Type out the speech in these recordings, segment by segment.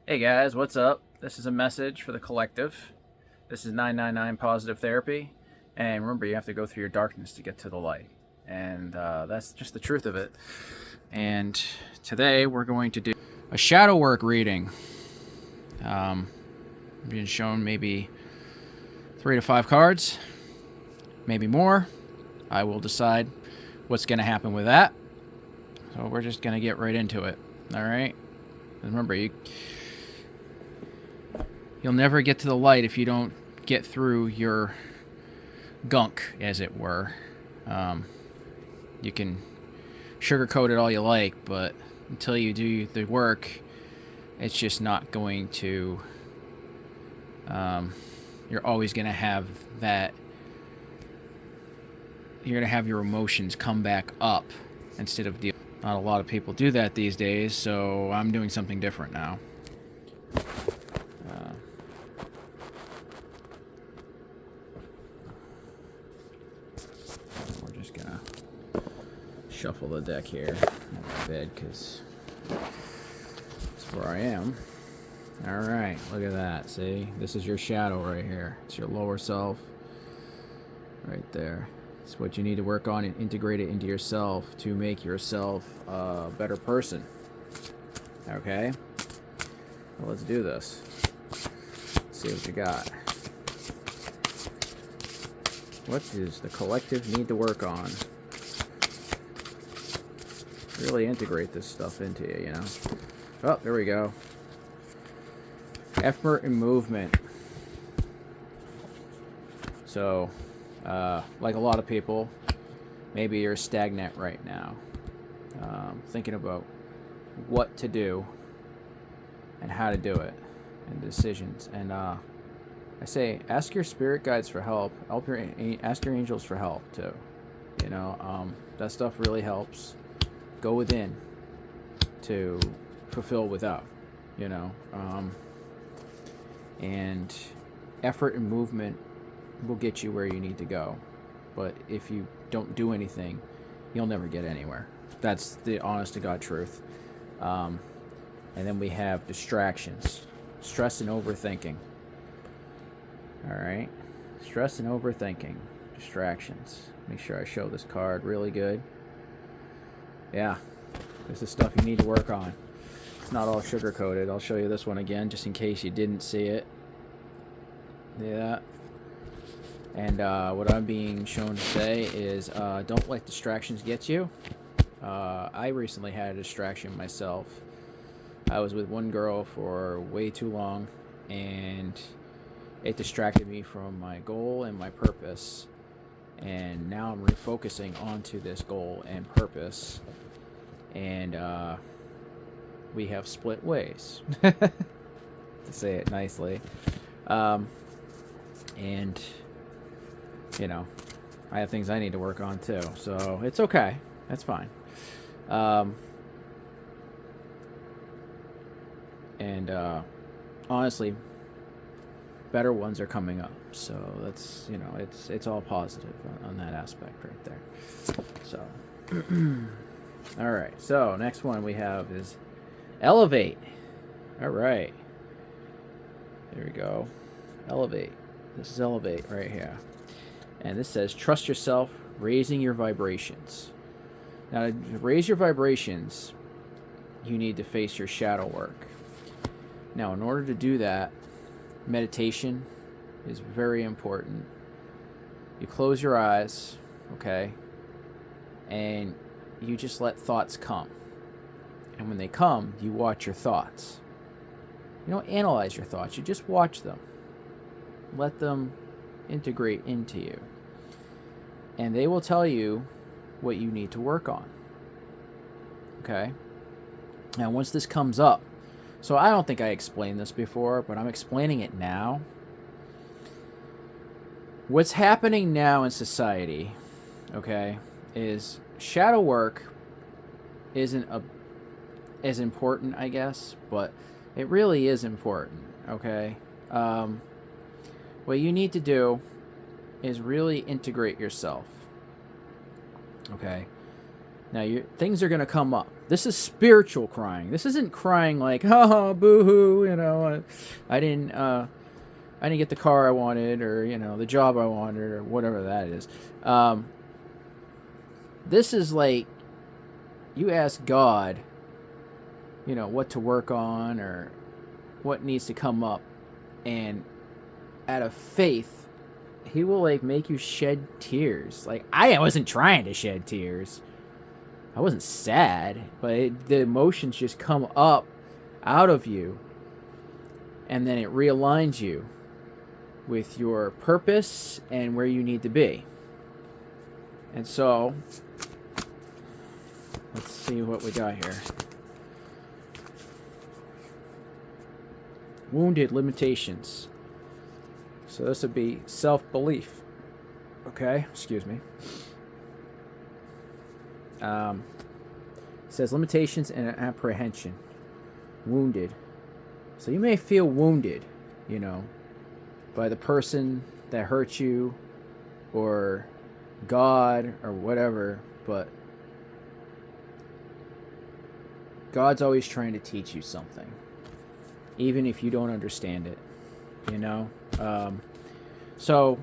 Hey guys, what's up? This is a message for the collective. This is 999 Positive Therapy. And remember, you have to go through your darkness to get to the light. And that's just the truth of it. And today we're going to do a shadow work reading. Being shown maybe 3 to 5 cards, maybe more. I will decide what's going to happen with that. So we're just going to get right into it. All right? And remember, you'll never get to the light if you don't get through your gunk, as it were. You can sugarcoat it all you like, but until you do the work, it's just not going to. You're always going to have that. You're going to have your emotions come back up instead of deal. Not a lot of people do that these days, so I'm doing something different now. We're just gonna shuffle the deck here on my bed because that's where I am. All right, look at that. See, this is your shadow right here. It's your lower self right there. It's what you need to work on and integrate it into yourself to make yourself a better person. Okay? Well, let's do this. Let's see what you got. What does the collective need to work on? Really integrate this stuff into you, you know? Oh, there we go. Effort and movement. So, like a lot of people, maybe you're stagnant right now, thinking about what to do and how to do it, and decisions. And I say, ask your spirit guides for help. Ask your angels for help too. You know, that stuff really helps. Go within to fulfill without. You know, and effort and movement will get you where you need to go. But if you don't do anything, you'll never get anywhere. That's the honest to God truth. And then we have distractions, stress and overthinking. All right, stress and overthinking, distractions. Make sure I show this card really good. Yeah, this is stuff you need to work on. It's not all sugar coated. I'll show you this one again just in case you didn't see it. Yeah. And what I'm being shown to say is don't let distractions get you. I recently had a distraction myself. I was with one girl for way too long, and it distracted me from my goal and my purpose. And now I'm refocusing onto this goal and purpose. And we have split ways, to say it nicely. And you know, I have things I need to work on too, so it's okay. That's fine. And honestly, better ones are coming up, so that's, you know, it's all positive on that aspect right there. So, all right. So next one we have is elevate. All right. There we go. Elevate. This is elevate right here. And this says, trust yourself, raising your vibrations. Now, to raise your vibrations, you need to face your shadow work. Now, in order to do that, meditation is very important. You close your eyes, okay, and you just let thoughts come. And when they come, you watch your thoughts. You don't analyze your thoughts, you just watch them. Let them integrate into you. And they will tell you what you need to work on. Okay? Now, once this comes up, so I don't think I explained this before, but I'm explaining it now. What's happening now in society, okay, is shadow work isn't as important, I guess, but it really is important, okay? What you need to do is really integrate yourself, okay? Now, things are going to come up. This is spiritual crying. This isn't crying like, oh, boo-hoo, I didn't get the car I wanted, or, the job I wanted, or whatever that is. This is like you ask God, what to work on or what needs to come up, and out of faith, he will like make you shed tears. Like, I wasn't trying to shed tears. I wasn't sad, but the emotions just come up out of you, and then it realigns you with your purpose and where you need to be. And so, let's see what we got here. Wounded limitations. So this would be self-belief. Okay, excuse me. It says limitations and apprehension. Wounded. So you may feel wounded, by the person that hurt you, or God, or whatever, but God's always trying to teach you something, even if you don't understand it, So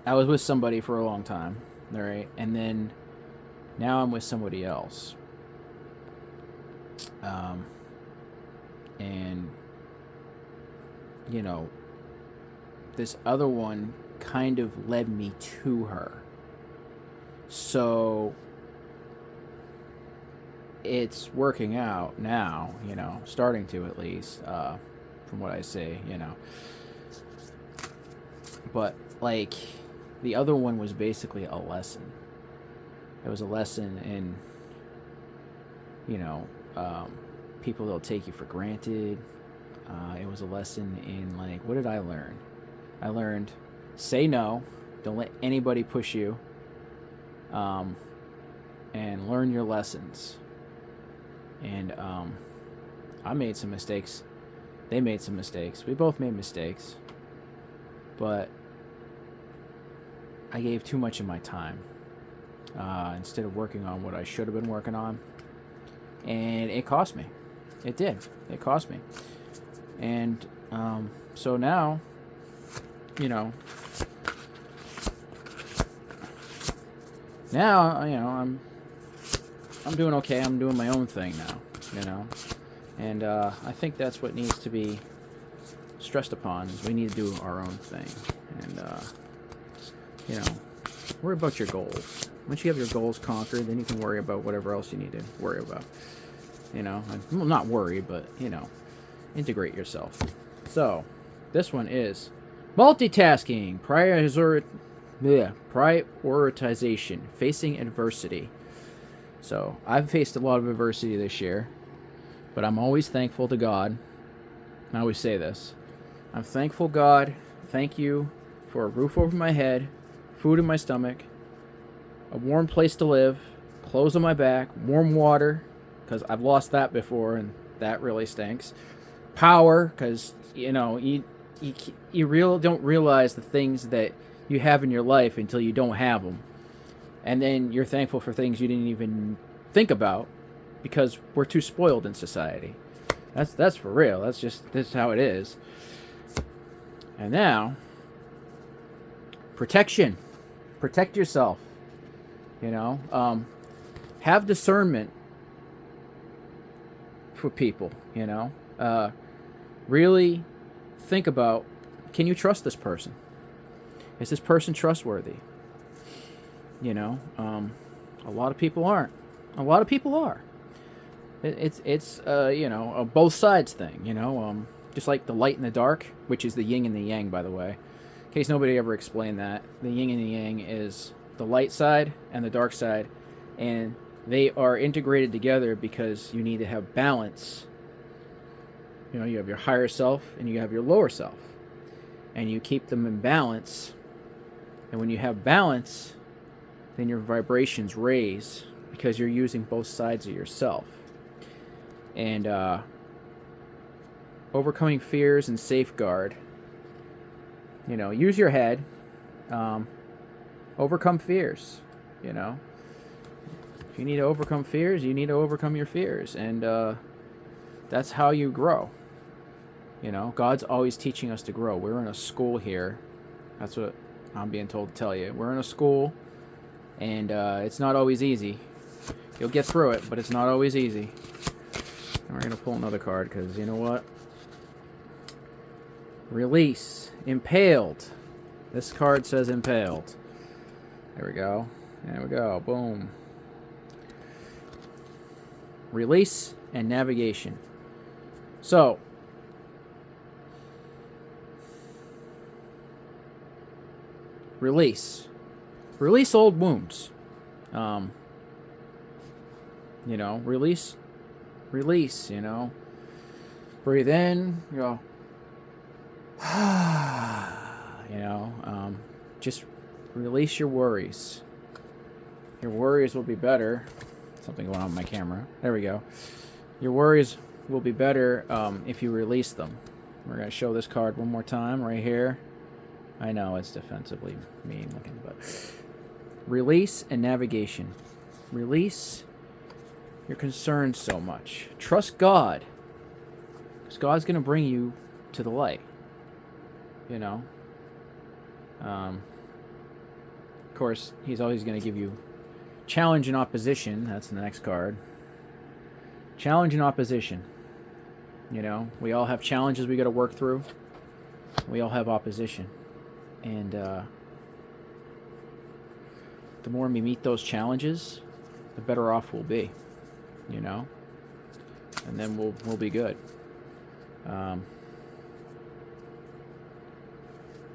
I was with somebody for a long time, all right, and then now I'm with somebody else. And this other one kind of led me to her. So it's working out now, starting to, at least, from what I see, But, like, the other one was basically a lesson. It was a lesson in, people that'll take you for granted. It was a lesson in, like, what did I learn? I learned, say no, don't let anybody push you, and learn your lessons. And I made some mistakes. They made some mistakes. We both made mistakes. But I gave too much of my time instead of working on what I should have been working on. And it cost me. It did. It cost me. And so now, I'm doing okay. I'm doing my own thing now, And I think that's what needs to be stressed upon, is we need to do our own thing. And, worry about your goals. Once you have your goals conquered, then you can worry about whatever else you need to worry about. Well, not worry, but, integrate yourself. So, this one is multitasking, prioritization, facing adversity. So, I've faced a lot of adversity this year, but I'm always thankful to God. I always say this. I'm thankful, God. Thank you for a roof over my head, food in my stomach, a warm place to live, clothes on my back, warm water, because I've lost that before, and that really stinks. Power, because, you don't realize the things that you have in your life until you don't have them. And then you're thankful for things you didn't even think about, because we're too spoiled in society. That's for real. That's how it is. And now, protection. Protect yourself. Have discernment for people, really think about, can you trust this person? Is this person trustworthy? A lot of people aren't. A lot of people are. It's a both sides thing, just like the light and the dark, which is the yin and the yang, by the way. In case nobody ever explained that, the yin and the yang is the light side and the dark side, and they are integrated together because you need to have balance. You have your higher self and you have your lower self, and you keep them in balance. And when you have balance, then your vibrations raise because you're using both sides of yourself. And overcoming fears and safeguard. Use your head. Overcome fears. If If you need to overcome fears, you need to overcome your fears. And that's how you grow. You know, God's always teaching us to grow. We're in a school here. That's what I'm being told to tell you. We're in a school, and it's not always easy. You'll get through it, but it's not always easy. And we're going to pull another card because, you know what? Release. Impaled. This card says impaled. There we go. There we go. Boom. Release and navigation. So, release. Release old wounds. You know, release, you know. Breathe in, you go. You know, just release your worries. Your worries will be better. Something going on with my camera. There we go. Your worries will be better if you release them. We're going to show this card one more time right here. I know it's defensively mean looking, but release and navigation. Release your concerns so much. Trust God, because God's going to bring you to the light. You know, of course, He's always going to give you challenge and opposition. That's the next card. Challenge and opposition. You know, we all have challenges we got to work through. We all have opposition. And the more we meet those challenges, the better off we'll be, you know, and then we'll be good.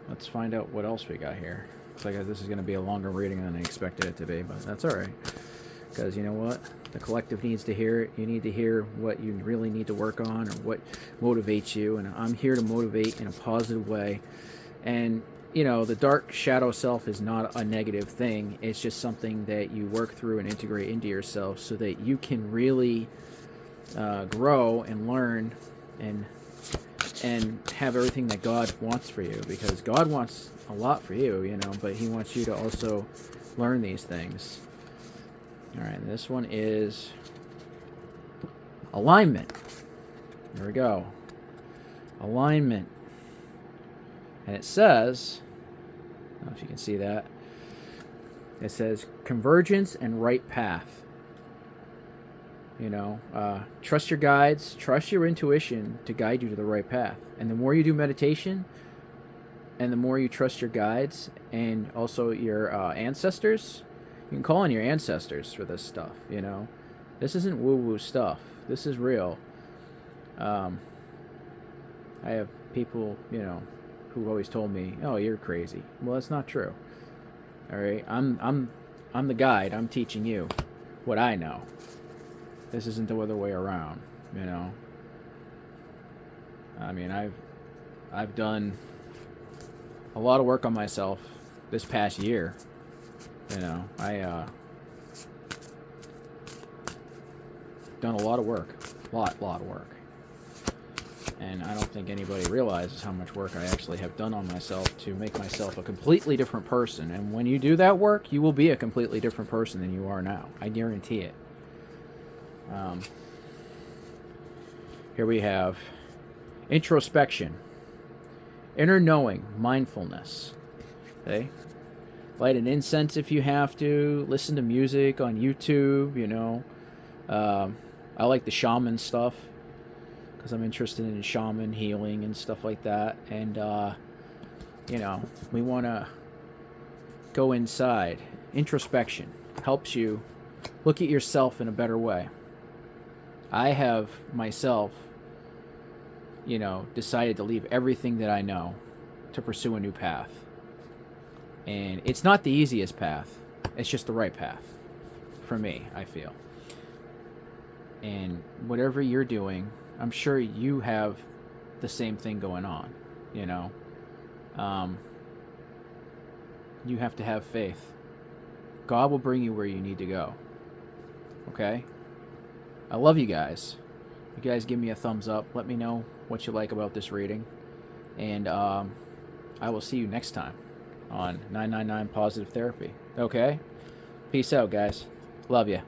Let's find out what else we got here. Looks like this is going to be a longer reading than I expected it to be, but that's all right. Because you know what? The collective needs to hear it. You need to hear what you really need to work on or what motivates you. And I'm here to motivate in a positive way. And you know, the dark shadow self is not a negative thing. It's just something that you work through and integrate into yourself so that you can really grow and learn and have everything that God wants for you. Because God wants a lot for you, you know, but He wants you to also learn these things. All right, and this one is alignment. There we go. Alignment. And it says, I don't know if you can see that, it says convergence and right path. You know, trust your guides, trust your intuition to guide you to the right path. And the more you do meditation, and the more you trust your guides and also your ancestors, you can call on your ancestors for this stuff, you know. This isn't woo-woo stuff. This is real. I have people, you know, who always told me, "Oh, you're crazy." Well, that's not true. All right, I'm the guide. I'm teaching you what I know. This isn't the other way around, you know. I mean, I've done a lot of work on myself this past year. You know, I done a lot of work, lot of work. And I don't think anybody realizes how much work I actually have done on myself to make myself a completely different person. And when you do that work, you will be a completely different person than you are now. I guarantee it. Here we have introspection, inner knowing, mindfulness. Okay? Light an incense if you have to. Listen to music on YouTube, you know. I like the shaman stuff, because I'm interested in shaman healing and stuff like that. And, you know, we want to go inside. Introspection helps you look at yourself in a better way. I have myself, you know, decided to leave everything that I know to pursue a new path. And it's not the easiest path. It's just the right path for me, I feel. And whatever you're doing, I'm sure you have the same thing going on, you know. You have to have faith. God will bring you where you need to go. Okay? I love you guys. You guys give me a thumbs up. Let me know what you like about this reading. And I will see you next time on 999 Positive Therapy. Okay? Peace out, guys. Love you.